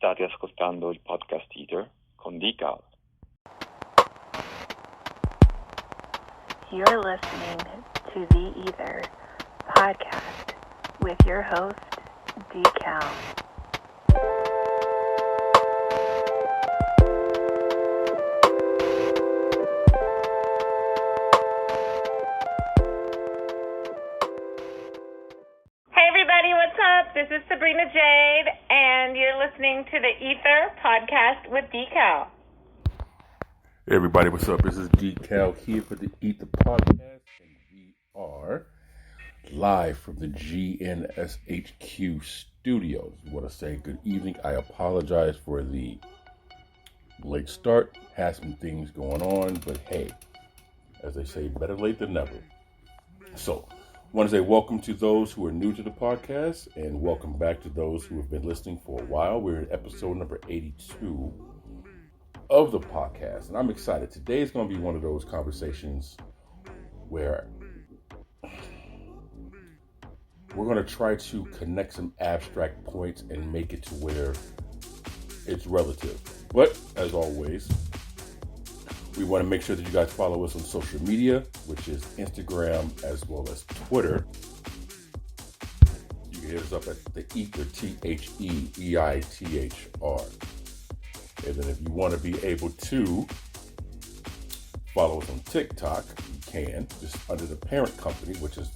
State ascoltando il podcast E.I.T.R con E.I.T.H.R. You're listening to the E.I.T.H.R podcast with your host, D.Cal. Hey everybody, what's up? This is Sabrina Jade, and you're listening to the E.I.T.H.R podcast with D.Cal. Hey everybody, what's up? This is D.Cal here for the E.I.T.H.R podcast, and we are live from the GNSHQ studios. I want to say good evening. I apologize for the late start. Had some things going on, but hey, as they say, better late than never. So, I want to say welcome to those who are new to the podcast, and welcome back to those who have been listening for a while. We're in episode number 82 of the podcast, and I'm excited. Today is going to be one of those conversations where we're going to try to connect some abstract points and make it to where it's relative. But as always, we want to make sure that you guys follow us on social media, which is Instagram as well as Twitter. You can hit us up at the E.I.T.H.R, E.I.T.H.R. And then if you want to be able to follow us on TikTok, you can, just under the parent company, which is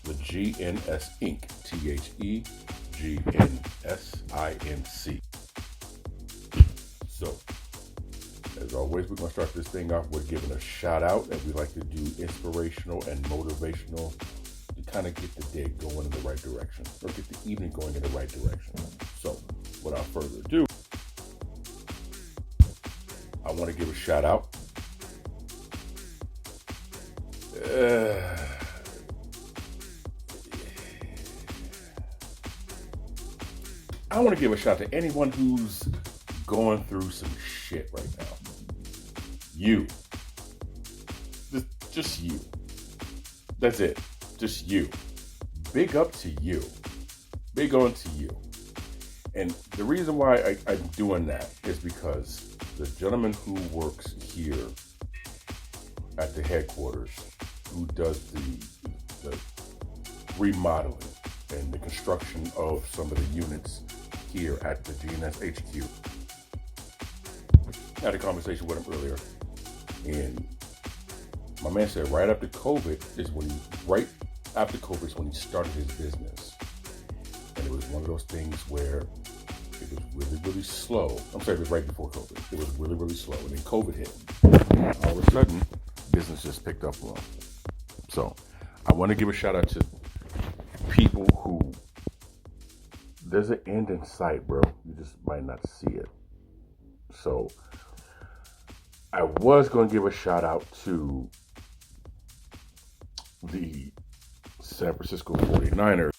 the GNS Inc. THEGNSINC. So, as always, we're going to start this thing off with giving a shout out, and we like to do inspirational and motivational to kind of get the day going in the right direction, or get the evening going in the right direction. So, without further ado, I want to give a shout out. I want to give a shout out to anyone who's going through some shit right now. You. Just you. That's it. Just you. Big up to you. Big on to you. And the reason why I'm doing that is because the gentleman who works here at the headquarters, who does the remodeling and the construction of some of the units here at the GNSHQ, I had a conversation with him earlier, and my man said right after COVID is when he started his business. And it was one of those things where it was really, really slow. I'm sorry, it was right before COVID. It was really, really slow. And then COVID hit. All of a sudden, business just picked up on. So I want to give a shout out to people who, there's an end in sight, bro. You just might not see it. So I was going to give a shout out to the San Francisco 49ers.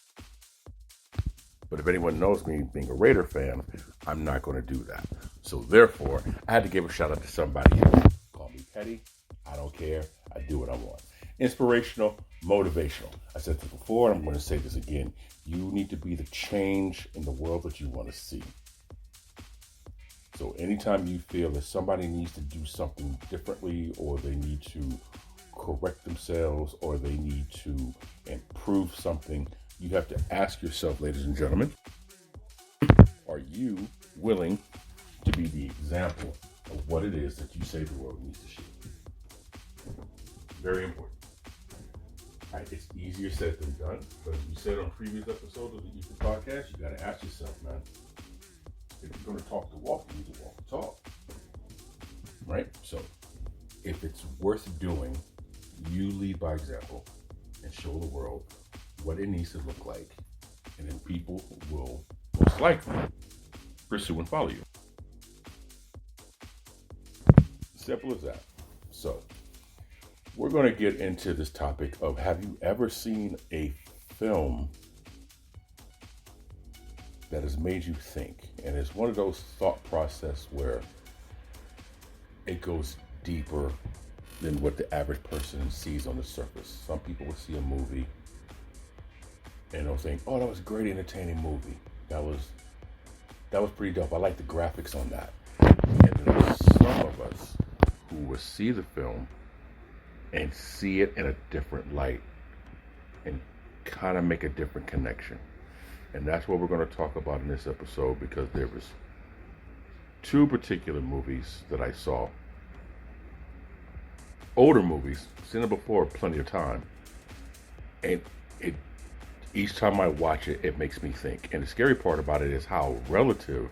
But if anyone knows me being a Raider fan, I'm not going to do that. So therefore, I had to give a shout out to somebody else. Call me petty. I don't care. I do what I want. Inspirational, motivational. I said this before, and I'm going to say this again. You need to be the change in the world that you want to see. So anytime you feel that somebody needs to do something differently, or they need to correct themselves, or they need to improve something, you have to ask yourself, ladies and gentlemen, are you willing to be the example of what it is that you say the world needs to see? Very important. All right, it's easier said than done, but as we said on previous episodes of the E.I.T.H.R podcast, you got to ask yourself, man, if you're going to talk the walk, you need to walk the talk. Right? So, if it's worth doing, you lead by example and show the world what it needs to look like, and then people will most likely pursue and follow you. Simple as that. So, we're going to get into this topic of, have you ever seen a film that has made you think? And it's one of those thought process where it goes deeper than what the average person sees on the surface. Some people will see a movie and they'll think, oh, that was a great entertaining movie. That was That was pretty dope. I like the graphics on that. And there's some of us who will see the film and see it in a different light and kind of make a different connection. And that's what we're going to talk about in this episode, because there was two particular movies that I saw. Older movies, seen them before plenty of time. And each time I watch it, it makes me think. And the scary part about it is how relative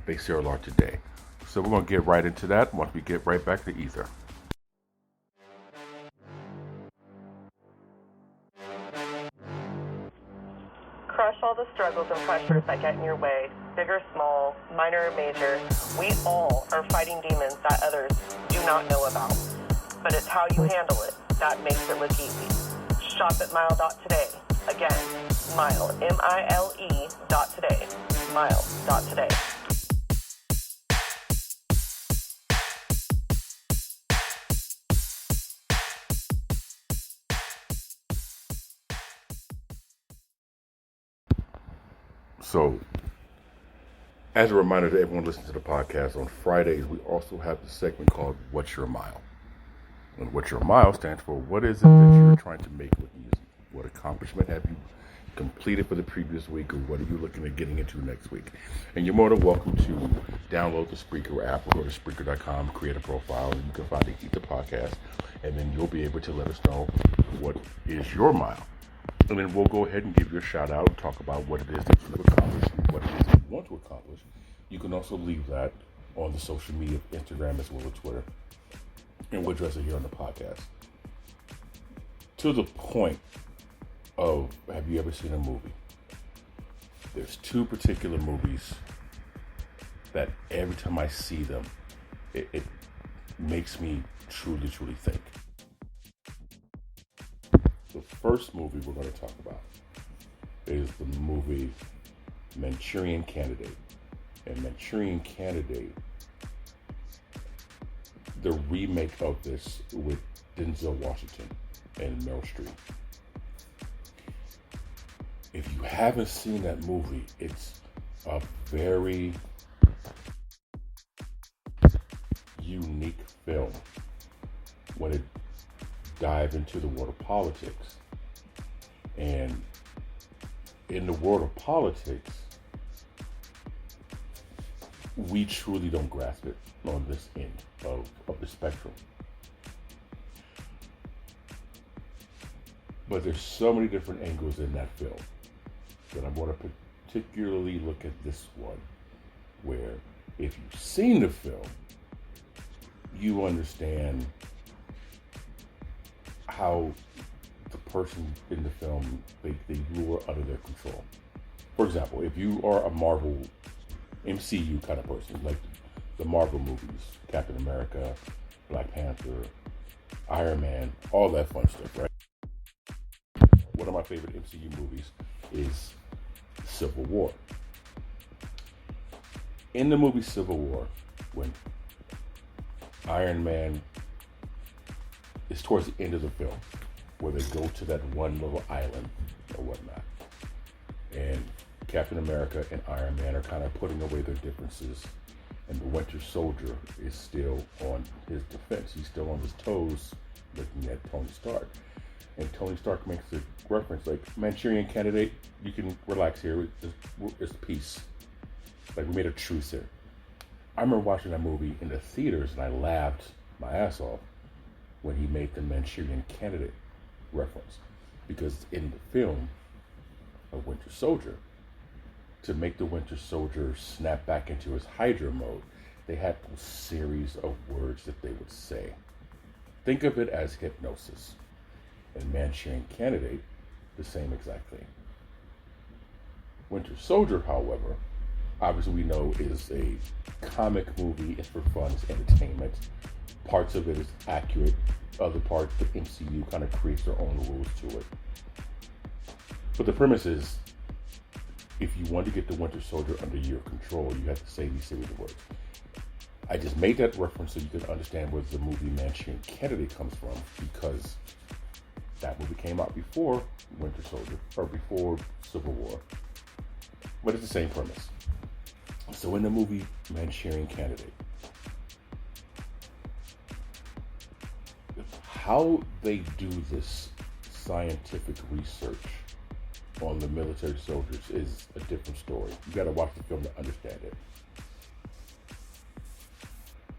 they still are today. So we're going to get right into that once we get right back to E.I.T.H.R. Crush all the struggles and pressures that get in your way, big or small, minor or major. We all are fighting demons that others do not know about. But it's how you handle it that makes it look easy. Shop at Mile.today. Again, Mile, M-I-L-E .today. Mile.today. So, as a reminder to everyone listening to the podcast, on Fridays we also have the segment called What's Your Mile? And What's Your Mile stands for what is it that you're trying to make with music? What accomplishment have you completed for the previous week, or what are you looking at getting into next week? And you're more than welcome to download the Spreaker app or go to Spreaker.com, create a profile, and you can find the E.I.T.H.R podcast, and then you'll be able to let us know what is your mile. And then we'll go ahead and give you a shout out and talk about what it is that you've accomplished and what it is that you want to accomplish. You can also leave that on the social media, Instagram as well as Twitter. And we'll address it here on the podcast. To the point of, have you ever seen a movie? There's two particular movies that every time I see them, it makes me truly, truly think. The first movie we're going to talk about is the movie Manchurian Candidate. And Manchurian Candidate, the remake of this with Denzel Washington and Meryl Streep. If you haven't seen that movie, it's a very unique film when it dives into the world of politics. And in the world of politics, we truly don't grasp it on this end of the spectrum. But there's so many different angles in that film that I want to particularly look at this one, where if you've seen the film, you understand how the person in the film, they lure out of their control. For example, if you are a Marvel MCU kind of person, like the Marvel movies, Captain America, Black Panther, Iron Man, all that fun stuff, right? One of my favorite MCU movies is Civil War. In the movie Civil War, when Iron Man is towards the end of the film, where they go to that one little island or whatnot, and Captain America and Iron Man are kind of putting away their differences, and the Winter Soldier is still on his defense. He's still on his toes looking at Tony Stark. And Tony Stark makes a reference like, Manchurian Candidate, you can relax here. It's peace. Like, we made a truce here. I remember watching that movie in the theaters, and I laughed my ass off when he made the Manchurian Candidate reference. Because in the film of Winter Soldier, to make the Winter Soldier snap back into his Hydra mode, they had a series of words that they would say. Think of it as hypnosis. And Manchurian Candidate, the same exact thing. Winter Soldier, however, obviously we know is a comic movie. It's for fun, it's entertainment. Parts of it is accurate. Other parts, the MCU kind of creates their own rules to it. But the premise is, if you want to get the Winter Soldier under your control, you have to say these series of words. I just made that reference so you can understand where the movie Manchurian Candidate comes from, because that movie came out before Winter Soldier, or before Civil War. But it's the same premise. So in the movie Manchurian Candidate, how they do this scientific research on the military soldiers is a different story. You got to watch the film to understand it.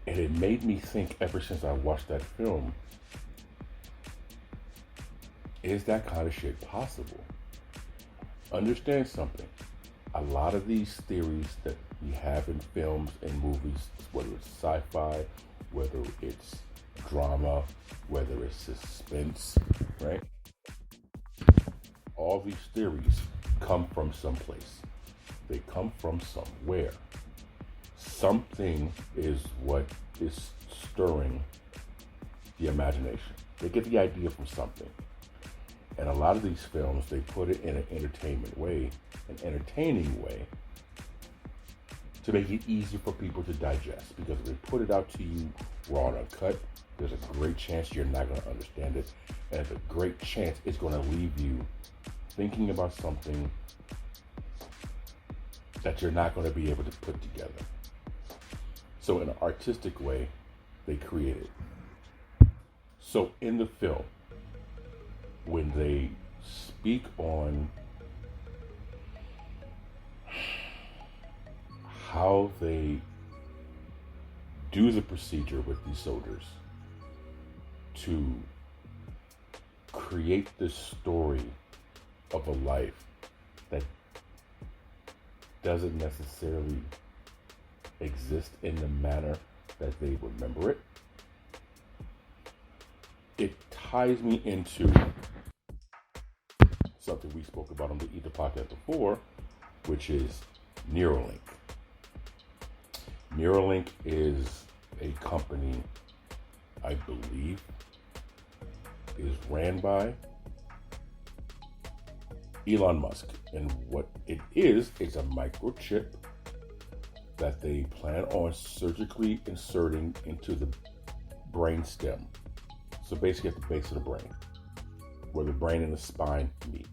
And it made me think ever since I watched that film, is that kind of shit possible? Understand something. A lot of these theories that we have in films and movies, whether it's sci-fi, whether it's drama, whether it's suspense, right? All these theories come from someplace. They come from somewhere. Something is what is stirring the imagination. They get the idea from something. And a lot of these films, they put it in an entertainment way, an entertaining way, to make it easier for people to digest. Because if they put it out to you raw and uncut, there's a great chance you're not going to understand it. And there's a great chance it's going to leave you thinking about something that you're not going to be able to put together. So in an artistic way, they create it. So in the film, when they speak on how they do the procedure with these soldiers to create this story of a life that doesn't necessarily exist in the manner that they remember it, it ties me into something we spoke about on the E.I.T.H.R podcast before, which is Neuralink. Neuralink is a company, I believe, is ran by Elon Musk. And what it is a microchip that they plan on surgically inserting into the brain stem. So basically at the base of the brain, where the brain and the spine meet.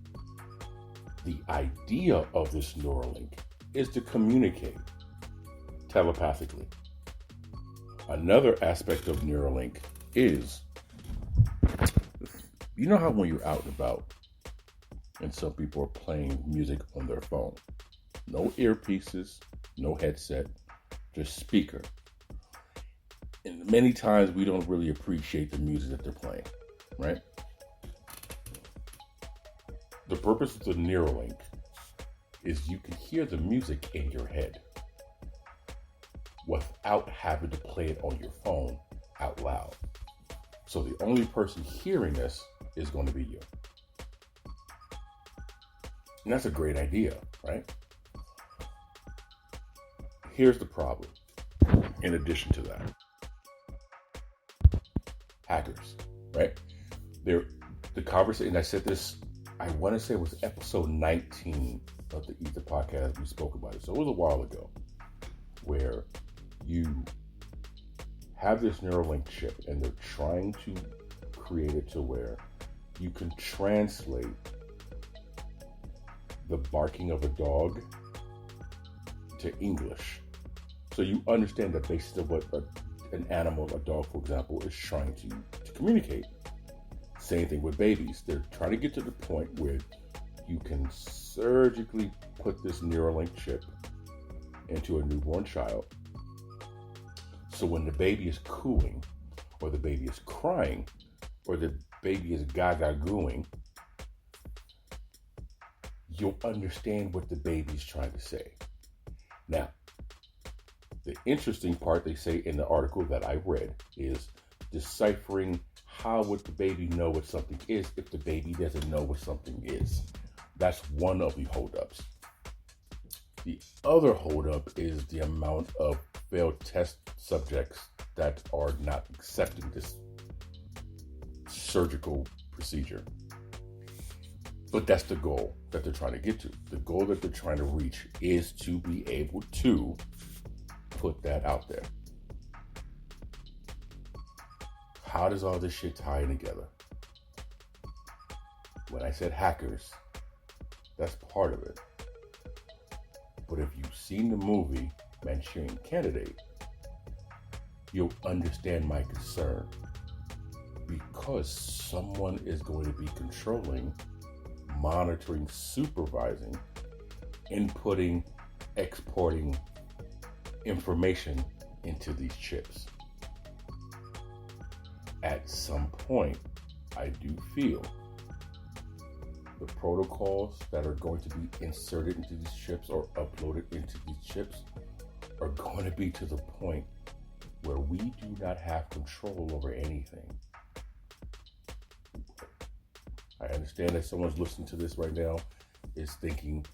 The idea of this Neuralink is to communicate telepathically. Another aspect of Neuralink is, you know how when you're out and about and some people are playing music on their phone, no earpieces, no headset, just speaker. And many times we don't really appreciate the music that they're playing, right? The purpose of the Neuralink is you can hear the music in your head without having to play it on your phone out loud. So the only person hearing this is going to be you. And that's a great idea, right? Here's the problem. In addition to that, hackers, right? The conversation, I said this, I want to say it was episode 19 of the E.I.T.H.R podcast. We spoke about it. So it was a while ago, where you have this Neuralink chip and they're trying to create it to where you can translate the barking of a dog to English. So you understand the basis of what an animal, a dog, for example, is trying to communicate. Same thing with babies. They're trying to get to the point where you can surgically put this Neuralink chip into a newborn child. So when the baby is cooing, or the baby is crying, or the baby is gaga-gooing, you'll understand what the baby's trying to say. Now, the interesting part they say in the article that I read is deciphering how would the baby know what something is if the baby doesn't know what something is. That's one of the holdups. The other holdup is the amount of failed test subjects that are not accepting this surgical procedure. But that's the goal that they're trying to get to. The goal that they're trying to reach is to be able to put that out there. How does all this shit tie in together? When I said hackers, that's part of it. But if you've seen the movie Manchurian Candidate, you'll understand my concern, because someone is going to be controlling, monitoring, supervising, inputting, exporting information into these chips. At some point, I do feel the protocols that are going to be inserted into these chips or uploaded into these chips are going to be to the point where we do not have control over anything. I understand that someone's listening to this right now is thinking,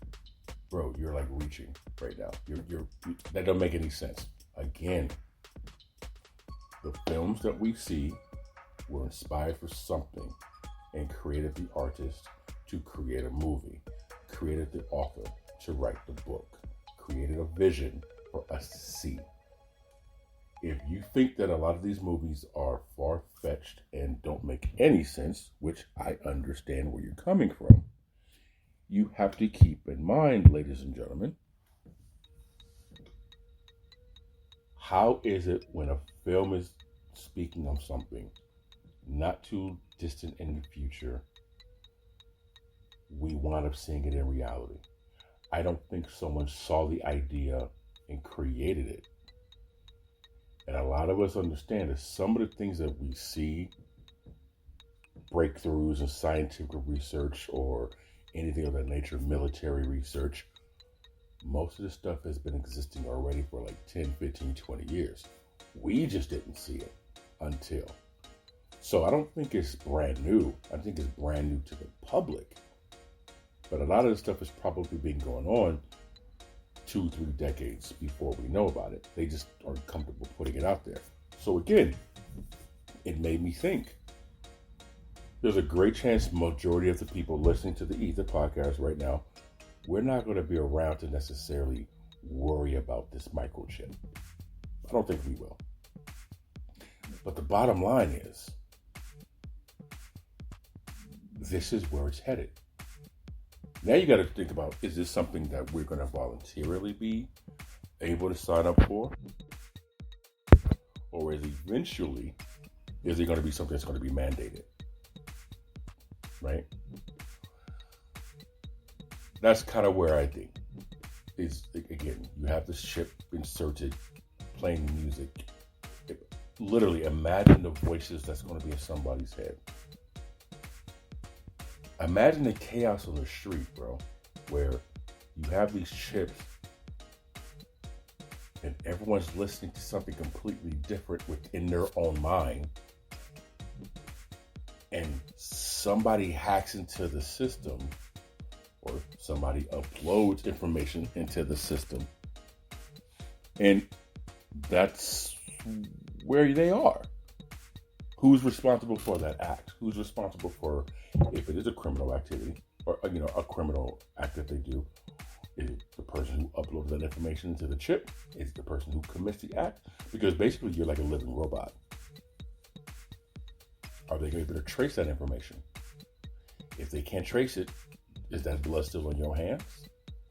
bro, you're like reaching right now. That doesn't make any sense. Again, the films that we see were inspired for something and created the artist to create a movie, created the author to write the book, created a vision for us to see. If you think that a lot of these movies are far-fetched and don't make any sense, which I understand where you're coming from, you have to keep in mind, ladies and gentlemen, how is it when a film is speaking of something not too distant in the future, we wind up seeing it in reality? I don't think someone saw the idea and created it. And a lot of us understand that some of the things that we see, breakthroughs in scientific research or anything of that nature, military research, most of this stuff has been existing already for like 10, 15, 20 years. We just didn't see it until. So I don't think it's brand new. I think it's brand new to the public. But a lot of this stuff has probably been going on 2-3 decades before we know about it. They just aren't comfortable putting it out there. So again, it made me think. There's a great chance majority of the people listening to the E.I.T.H.R podcast right now, we're not going to be around to necessarily worry about this microchip. I don't think we will. But the bottom line is, this is where it's headed. Now you got to think about, is this something that we're going to voluntarily be able to sign up for? Or is it going to be something that's going to be mandated? Right? That's kind of where I think is, again, you have this chip inserted, playing music. Literally, imagine the voices that's going to be in somebody's head. Imagine the chaos on the street, bro, where you have these chips and everyone's listening to something completely different within their own mind. And somebody hacks into the system, or somebody uploads information into the system. And that's where they are. Who's responsible for that act? Who's responsible for, if it is a criminal activity, or a criminal act that they do? Is it the person who uploads that information into the chip? Is it the person who commits the act? Because basically you're like a living robot. Are they able to trace that information? If they can't trace it, is that blood still on your hands?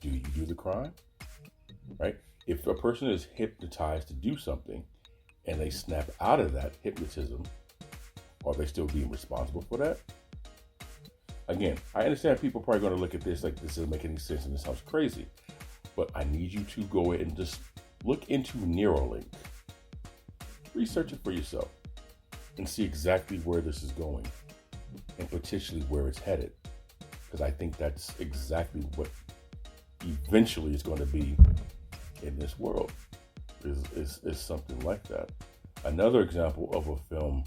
Do you do the crime? Right? If a person is hypnotized to do something and they snap out of that hypnotism, are they still being responsible for that? Again, I understand people are probably going to look at this like this doesn't make any sense and this sounds crazy. But I need you to go in and just look into Neuralink. Research it for yourself and see exactly where this is going and potentially where it's headed. Because I think that's exactly what eventually is going to be in this world, is something like that. Another example of a film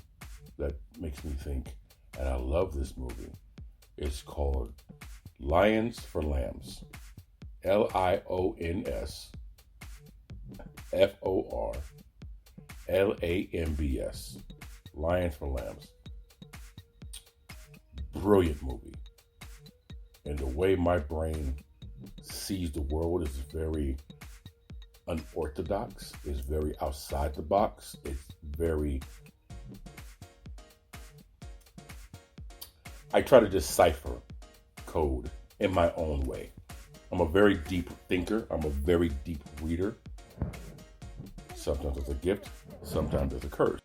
that makes me think, and I love this movie, is called Lions for Lambs. LIONSFORLAMBS. Lions for Lambs. Brilliant movie. And the way my brain sees the world is very unorthodox. It's very outside the box. It's very... I try to decipher code in my own way. I'm a very deep thinker. I'm a very deep reader. Sometimes it's a gift, sometimes it's a curse.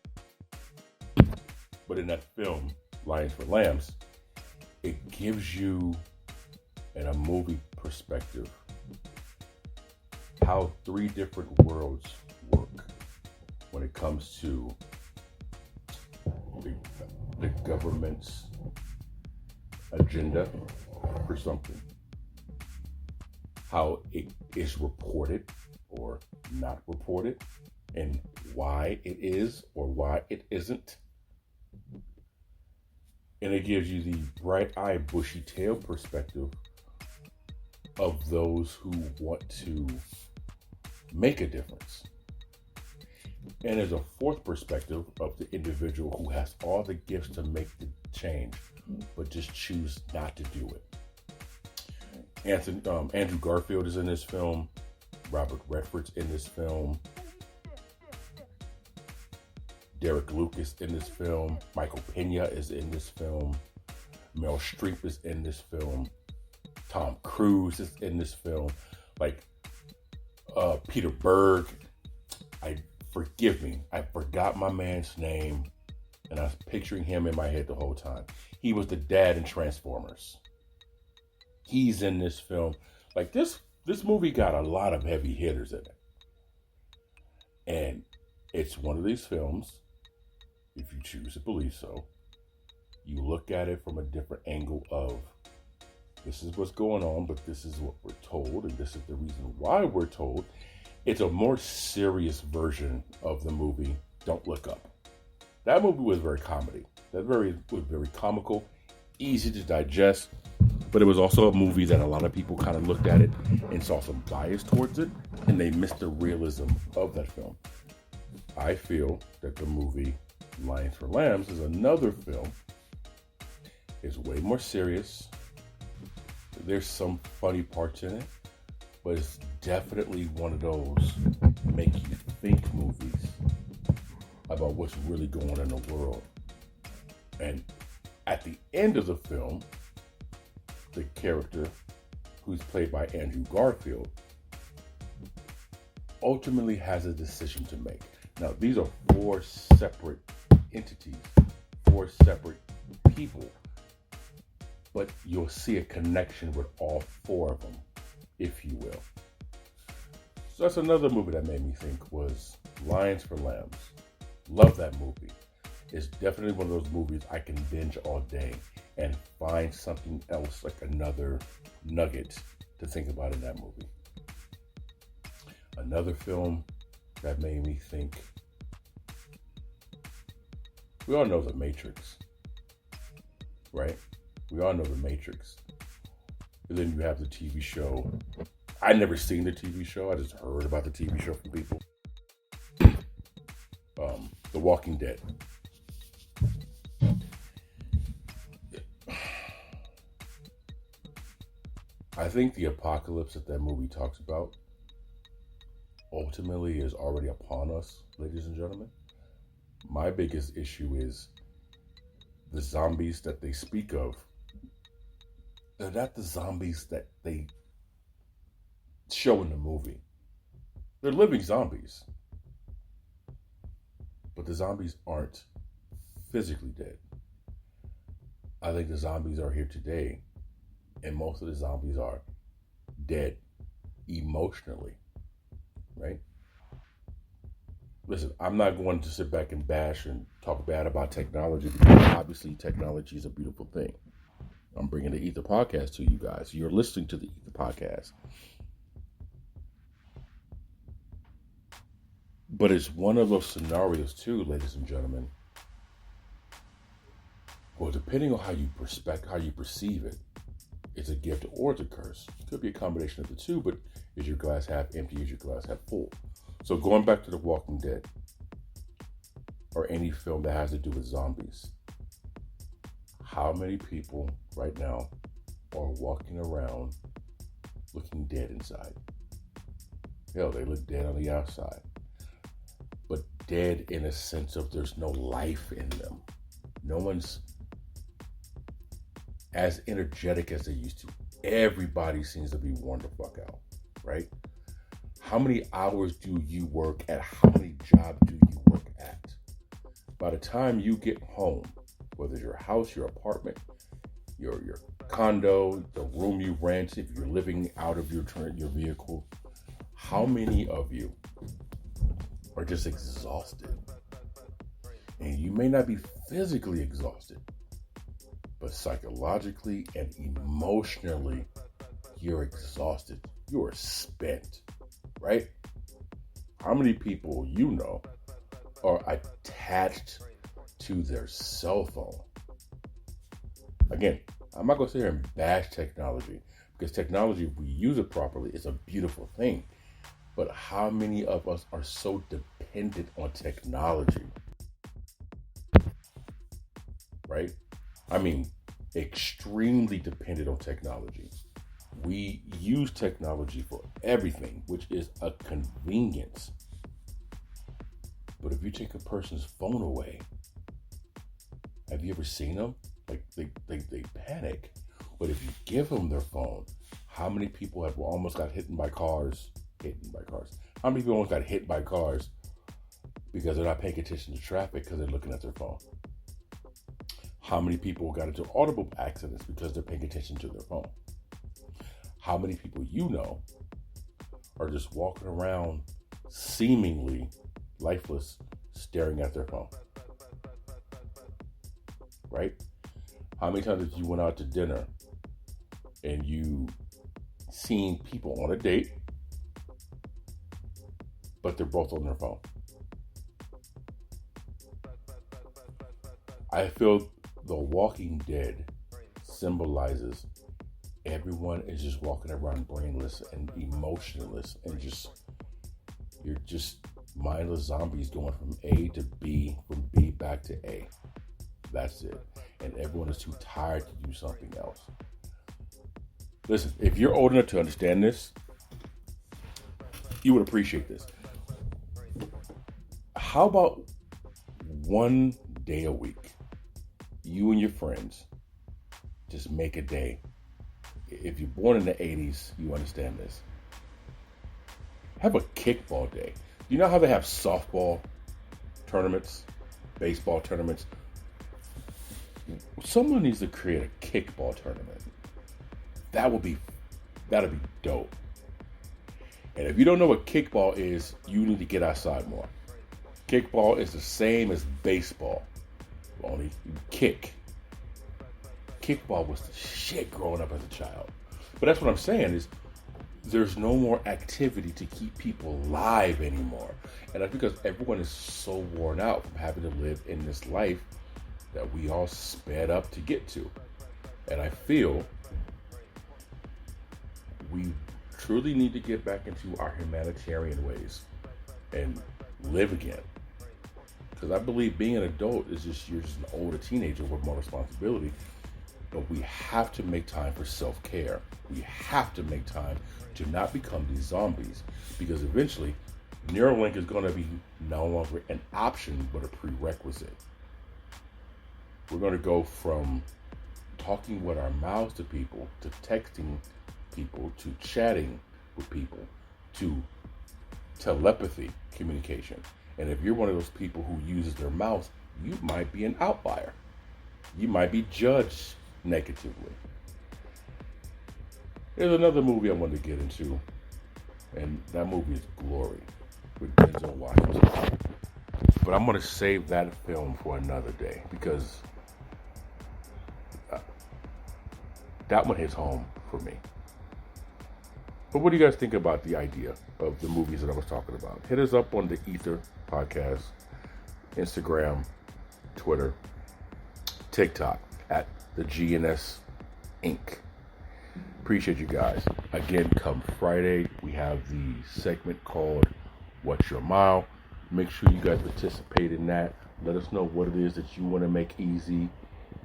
But in that film, Lions for Lambs, it gives you, in a movie perspective, how three different worlds work when it comes to the government's agenda for something, how it is reported or not reported, and why it is or why it isn't. And it gives you the bright-eyed, bushy-tail perspective of those who want to make a difference. And there's a fourth perspective of the individual who has all the gifts to make the change, but just choose not to do it. Andrew Garfield is in this film. Robert Redford's in this film. Derek Lucas in this film. Michael Pena is in this film. Meryl Streep is in this film. Tom Cruise is in this film. Like Peter Berg. Forgive me, I forgot my man's name, and I was picturing him in my head the whole time. He was the dad in Transformers. He's in this film. Like this movie got a lot of heavy hitters in it. And it's one of these films, if you choose to believe so, you look at it from a different angle of, this is what's going on, but this is what we're told, and this is the reason why we're told. It's a more serious version of the movie Don't Look Up. That movie was very comedy. Was very comical, easy to digest, but it was also a movie that a lot of people kind of looked at it and saw some bias towards it, and they missed the realism of that film. I feel that the movie Lions for Lambs is another film. It's way more serious. There's some funny parts in it, but it's definitely one of those make you think movies about what's really going on in the world. And at the end of the film, the character, who's played by Andrew Garfield, ultimately has a decision to make. Now, these are four separate entities, four separate people, but you'll see a connection with all four of them, if you will. So that's another movie that made me think was Lions for Lambs. Love that movie. It's definitely one of those movies I can binge all day and find something else, like another nugget to think about in that movie. Another film that made me think, we all know The Matrix, right? We all know The Matrix. And then you have the TV show. I never seen the TV show. I just heard about the TV show from people. The Walking Dead. I think the apocalypse that movie talks about ultimately is already upon us, ladies and gentlemen. My biggest issue is the zombies that they speak of. They're not the zombies that they show in the movie. They're living zombies. But the zombies aren't physically dead. I think the zombies are here today, and most of the zombies are dead emotionally, right? Listen, I'm not going to sit back and bash and talk bad about technology, because obviously technology is a beautiful thing. I'm bringing the E.I.T.H.R podcast to you guys. You're listening to the E.I.T.H.R podcast. But it's one of those scenarios too, ladies and gentlemen. Well, depending on how you perceive it, it's a gift or it's a curse. It could be a combination of the two, but is your glass half empty? Is your glass half full? So going back to The Walking Dead, or any film that has to do with zombies, how many people right now are walking around looking dead inside? Hell, they look dead on the outside. But dead in a sense of there's no life in them. No one's as energetic as they used to. Everybody seems to be worn the fuck out, right? How many hours do you work at? How many jobs do you work at? By the time you get home, whether it's your house, your apartment, your condo, the room you rent, if you're living out of your vehicle, how many of you are just exhausted? And you may not be physically exhausted, but psychologically and emotionally, you're exhausted. You are spent, right? How many people you know are attached to their cell phone? Again, I'm not going to sit here and bash technology, because technology, if we use it properly, is a beautiful thing. But how many of us are so dependent on technology? Right? I mean, extremely dependent on technology. We use technology for everything, which is a convenience. But if you take a person's phone away, have you ever seen them? Like they panic. But if you give them their phone, how many people have almost got hit by cars? How many people almost got hit by cars because they're not paying attention to traffic because they're looking at their phone? How many people got into automobile accidents because they're paying attention to their phone? How many people you know are just walking around seemingly lifeless, staring at their phone? Right? How many times have you went out to dinner and you seen people on a date, but they're both on their phone? I feel The Walking Dead symbolizes everyone is just walking around brainless and emotionless, and you're just mindless zombies going from A to B, from B back to A. That's it. And everyone is too tired to do something else. Listen, if you're old enough to understand this, you would appreciate this. How about one day a week, you and your friends just make a day? If you're born in the 80s, you understand this. Have a kickball day. You know how they have softball tournaments, baseball tournaments? Someone needs to create a kickball tournament. That'd be dope. And if you don't know what kickball is, you need to get outside more. Kickball is the same as baseball, only you kick. Kickball was the shit growing up as a child. But that's what I'm saying is there's no more activity to keep people alive anymore. And that's because everyone is so worn out from having to live in this life that we all sped up to get to. And I feel we truly need to get back into our humanitarian ways and live again. Because I believe being an adult is you're just an older teenager with more responsibility. But we have to make time for self-care. We have to make time to not become these zombies. Because eventually, Neuralink is going to be no longer an option, but a prerequisite. We're going to go from talking with our mouths to people, to texting people, to chatting with people, to telepathy communication. And if you're one of those people who uses their mouth, you might be an outlier. You might be judged negatively. There's another movie I wanted to get into, and that movie is Glory with Denzel Washington. But I'm going to save that film for another day, because that one hits home for me. But what do you guys think about the idea of the movies that I was talking about? Hit us up on the E.I.T.H.R podcast, Instagram, Twitter, TikTok at the GNS Inc. Appreciate you guys. Again, come Friday, we have the segment called What's Your Mile? Make sure you guys participate in that. Let us know what it is that you want to make easy,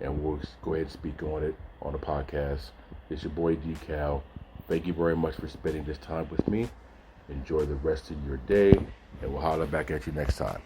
and we'll go ahead and speak on it on the podcast. It's your boy D-Cal. Thank you very much for spending this time with me. Enjoy the rest of your day, and we'll holler back at you next time.